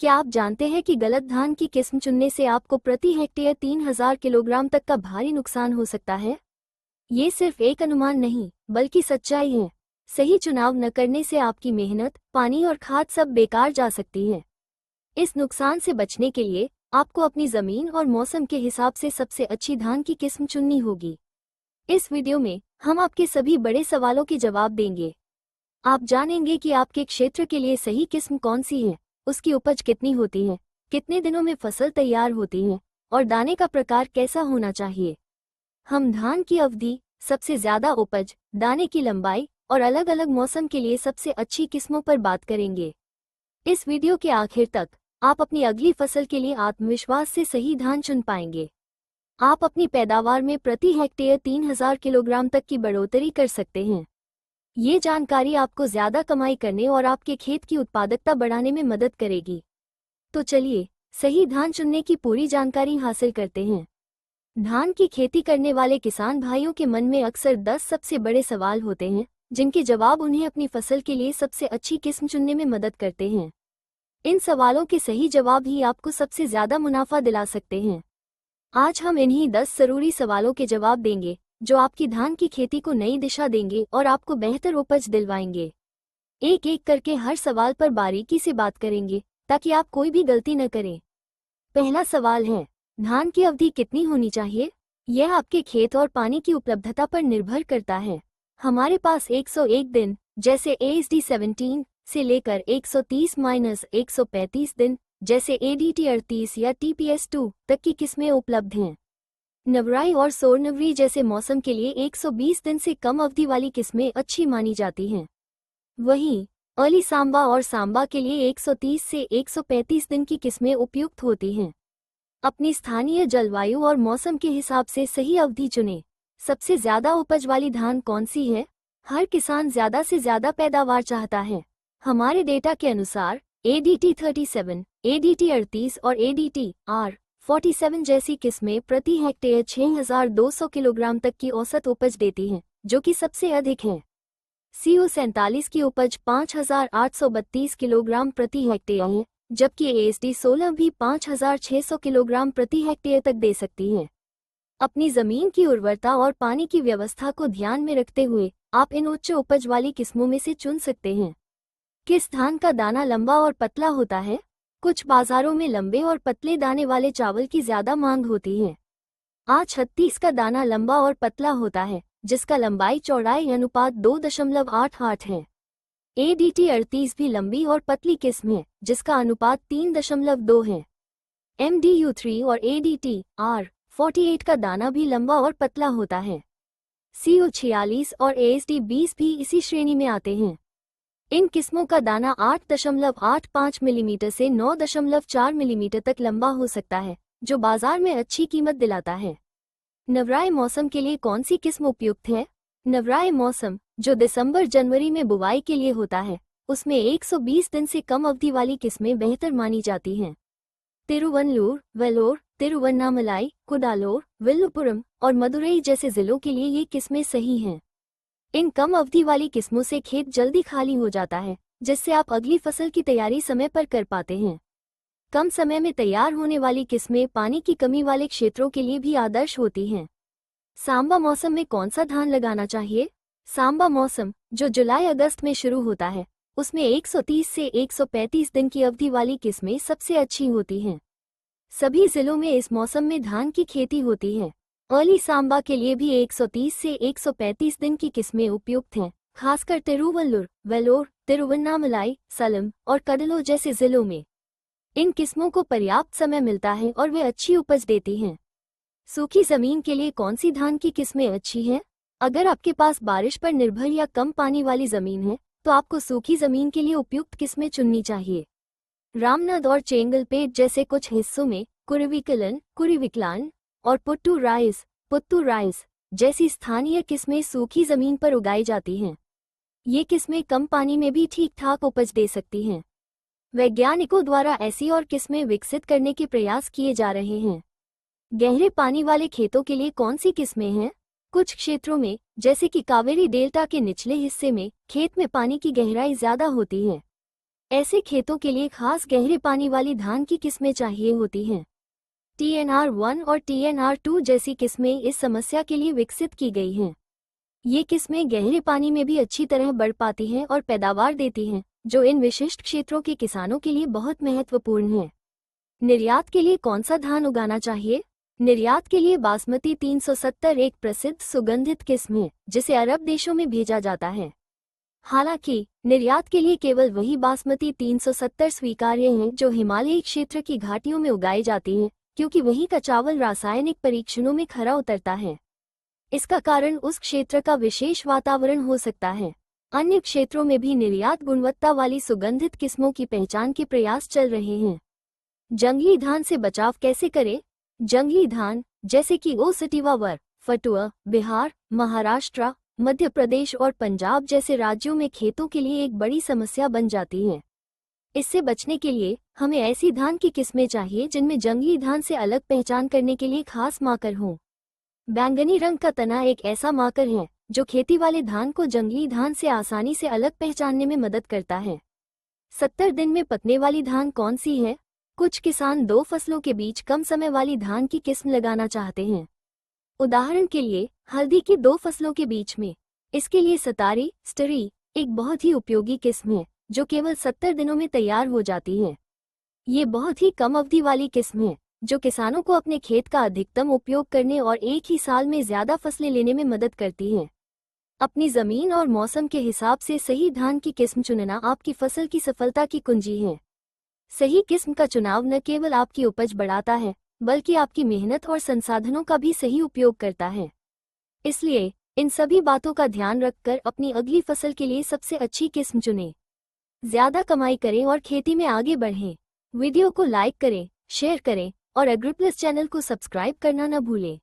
क्या आप जानते हैं कि गलत धान की किस्म चुनने से आपको प्रति हेक्टेयर 3000 किलोग्राम तक का भारी नुकसान हो सकता है? ये सिर्फ एक अनुमान नहीं, बल्कि सच्चाई है। सही चुनाव न करने से आपकी मेहनत, पानी और खाद सब बेकार जा सकती है। इस नुकसान से बचने के लिए आपको अपनी जमीन और मौसम के हिसाब से सबसे अच्छी धान की किस्म चुननी होगी। इस वीडियो में हम आपके सभी बड़े सवालों के जवाब देंगे। आप जानेंगे कि आपके क्षेत्र के लिए सही किस्म कौन सी है, उसकी उपज कितनी होती है, कितने दिनों में फसल तैयार होती है और दाने का प्रकार कैसा होना चाहिए। हम धान की अवधि, सबसे ज्यादा उपज, दाने की लंबाई और अलग अलग मौसम के लिए सबसे अच्छी किस्मों पर बात करेंगे। इस वीडियो के आखिर तक आप अपनी अगली फसल के लिए आत्मविश्वास से सही धान चुन पाएंगे। आप अपनी पैदावार में प्रति हेक्टेयर 3000 किलोग्राम तक की बढ़ोतरी कर सकते हैं। ये जानकारी आपको ज्यादा कमाई करने और आपके खेत की उत्पादकता बढ़ाने में मदद करेगी। तो चलिए सही धान चुनने की पूरी जानकारी हासिल करते हैं। धान की खेती करने वाले किसान भाइयों के मन में अक्सर 10 सबसे बड़े सवाल होते हैं, जिनके जवाब उन्हें अपनी फसल के लिए सबसे अच्छी किस्म चुनने में मदद करते हैं। इन सवालों के सही जवाब ही आपको सबसे ज्यादा मुनाफा दिला सकते हैं। आज हम इन्हीं 10 जरूरी सवालों के जवाब देंगे, जो आपकी धान की खेती को नई दिशा देंगे और आपको बेहतर उपज दिलवाएंगे। एक एक करके हर सवाल पर बारीकी से बात करेंगे, ताकि आप कोई भी गलती न करें। पहला सवाल है, धान की अवधि कितनी होनी चाहिए? यह आपके खेत और पानी की उपलब्धता पर निर्भर करता है। हमारे पास 101 दिन, जैसे ASD 17 से लेकर 130-135 दिन, जैसे ADT 38 या TPS 2 तक की किस्में उपलब्ध हैं। नवराई और सोरनवरी जैसे मौसम के लिए 120 दिन से कम अवधि वाली किस्में अच्छी मानी जाती हैं। वहीं अर्ली सांबा और सांबा के लिए 130 से 135 दिन की किस्में उपयुक्त होती हैं। अपनी स्थानीय जलवायु और मौसम के हिसाब से सही अवधि चुनें। सबसे ज्यादा उपज वाली धान कौन सी है? हर किसान ज्यादा से ज्यादा पैदावार चाहता है। हमारे डेटा के अनुसार ADT 37, ADT 38 और ADT R47 जैसी किस्में प्रति हेक्टेयर 6200 किलोग्राम तक की औसत उपज देती हैं, जो कि सबसे अधिक है। CO 47 की उपज 5832 किलोग्राम प्रति हेक्टेयर है, जबकि ASD 16 भी 5600 किलोग्राम प्रति हेक्टेयर तक दे सकती है। अपनी जमीन की उर्वरता और पानी की व्यवस्था को ध्यान में रखते हुए आप इन उच्च उपज वाली किस्मों में से चुन सकते हैं। किस धान का दाना लंबा और पतला होता है? कुछ बाजारों में लंबे और पतले दाने वाले चावल की ज्यादा मांग होती है। A36 का दाना लंबा और पतला होता है, जिसका लंबाई चौड़ाई अनुपात 2.88 है। ADT 38 भी लंबी और पतली किस्म है, जिसका अनुपात 3.2 है। MDU3 और ADT R48 का दाना भी लंबा और पतला होता है। CO 46 और ASD 20 भी इसी श्रेणी में आते हैं। इन किस्मों का दाना 8.85 मिलीमीटर से 9.4 मिलीमीटर तक लंबा हो सकता है, जो बाजार में अच्छी कीमत दिलाता है। नवराई मौसम के लिए कौन सी किस्म उपयुक्त है? नवराई मौसम, जो दिसंबर जनवरी में बुवाई के लिए होता है, उसमें 120 दिन से कम अवधि वाली किस्में बेहतर मानी जाती हैं। तिरुवन्नूर, वेलोर, तिरुवन्नामलाई, कुडालोर, विल्लुपुरम और मदुरई जैसे जिलों के लिए ये किस्में सही हैं। इन कम अवधि वाली किस्मों से खेत जल्दी खाली हो जाता है, जिससे आप अगली फसल की तैयारी समय पर कर पाते हैं। कम समय में तैयार होने वाली किस्में पानी की कमी वाले क्षेत्रों के लिए भी आदर्श होती हैं। सांबा मौसम में कौन सा धान लगाना चाहिए? सांबा मौसम, जो जुलाई अगस्त में शुरू होता है, उसमें 130 से 135 दिन की अवधि वाली किस्में सबसे अच्छी होती हैं। सभी जिलों में इस मौसम में धान की खेती होती है। अर्ली सांबा के लिए भी 130 से 135 दिन की किस्में उपयुक्त हैं, खासकर तिरुवल्लुर, वेलोर, तिरुवन्नामलाई, सलम और कडलो जैसे जिलों में। इन किस्मों को पर्याप्त समय मिलता है और वे अच्छी उपज देती हैं। सूखी जमीन के लिए कौन सी धान की किस्में अच्छी हैं? अगर आपके पास बारिश पर निर्भर या कम पानी वाली जमीन है, तो आपको सूखी जमीन के लिए उपयुक्त किस्में चुननी चाहिए। रामनाद और चेंगलपेट जैसे कुछ हिस्सों में कुरुविकलन, कुरुविकलान और पुट्टू राइस जैसी स्थानीय किस्में सूखी जमीन पर उगाई जाती हैं। ये किस्में कम पानी में भी ठीक ठाक उपज दे सकती हैं। वैज्ञानिकों द्वारा ऐसी और किस्में विकसित करने के प्रयास किए जा रहे हैं। गहरे पानी वाले खेतों के लिए कौन सी किस्में हैं? कुछ क्षेत्रों में, जैसे कि कावेरी डेल्टा के निचले हिस्से में, खेत में पानी की गहराई ज्यादा होती है। ऐसे खेतों के लिए खास गहरे पानी वाली धान की किस्में चाहिए होती हैं। TNR1 और TNR2 जैसी किस्में इस समस्या के लिए विकसित की गई हैं। ये किस्में गहरे पानी में भी अच्छी तरह बढ़ पाती हैं और पैदावार देती हैं, जो इन विशिष्ट क्षेत्रों के किसानों के लिए बहुत महत्वपूर्ण है। निर्यात के लिए कौन सा धान उगाना चाहिए? निर्यात के लिए बासमती 370 एक प्रसिद्ध सुगंधित किस्म है, जिसे अरब देशों में भेजा जाता है। हालांकि निर्यात के लिए केवल वही बासमती 370 स्वीकार्य हैं जो हिमालयी क्षेत्र की घाटियों में उगाई जाती हैं, क्योंकि वहीं का चावल रासायनिक परीक्षणों में खरा उतरता है। इसका कारण उस क्षेत्र का विशेष वातावरण हो सकता है। अन्य क्षेत्रों में भी निर्यात गुणवत्ता वाली सुगंधित किस्मों की पहचान के प्रयास चल रहे हैं। जंगली धान से बचाव कैसे करें? जंगली धान जैसे कि ओसटिवा वर, फटुआ, बिहार, महाराष्ट्र, मध्य प्रदेश और पंजाब जैसे राज्यों में खेतों के लिए एक बड़ी समस्या बन जाती है। इससे बचने के लिए हमें ऐसी धान की किस्में चाहिए जिनमें जंगली धान से अलग पहचान करने के लिए खास मार्कर हों। बैंगनी रंग का तना एक ऐसा मार्कर है जो खेती वाले धान को जंगली धान से आसानी से अलग पहचानने में मदद करता है। 70 दिन में पकने वाली धान कौन सी है? कुछ किसान 2 फसलों के बीच कम समय वाली धान की किस्म लगाना चाहते हैं। उदाहरण के लिए हल्दी की 2 फसलों के बीच में। इसके लिए सतारी स्टरी एक बहुत ही उपयोगी किस्म है जो केवल 70 दिनों में तैयार हो जाती है। ये बहुत ही कम अवधि वाली किस्म है जो किसानों को अपने खेत का अधिकतम उपयोग करने और एक ही साल में ज्यादा फसलें लेने में मदद करती है। अपनी जमीन और मौसम के हिसाब से सही धान की किस्म चुनना आपकी फसल की सफलता की कुंजी है। सही किस्म का चुनाव न केवल आपकी उपज बढ़ाता है, बल्कि आपकी मेहनत और संसाधनों का भी सही उपयोग करता है। इसलिए इन सभी बातों का ध्यान रखकर अपनी अगली फसल के लिए सबसे अच्छी किस्म चुनें। ज्यादा कमाई करें और खेती में आगे बढ़ें। वीडियो को लाइक करें, शेयर करें और एग्रीप्लस चैनल को सब्सक्राइब करना न भूलें।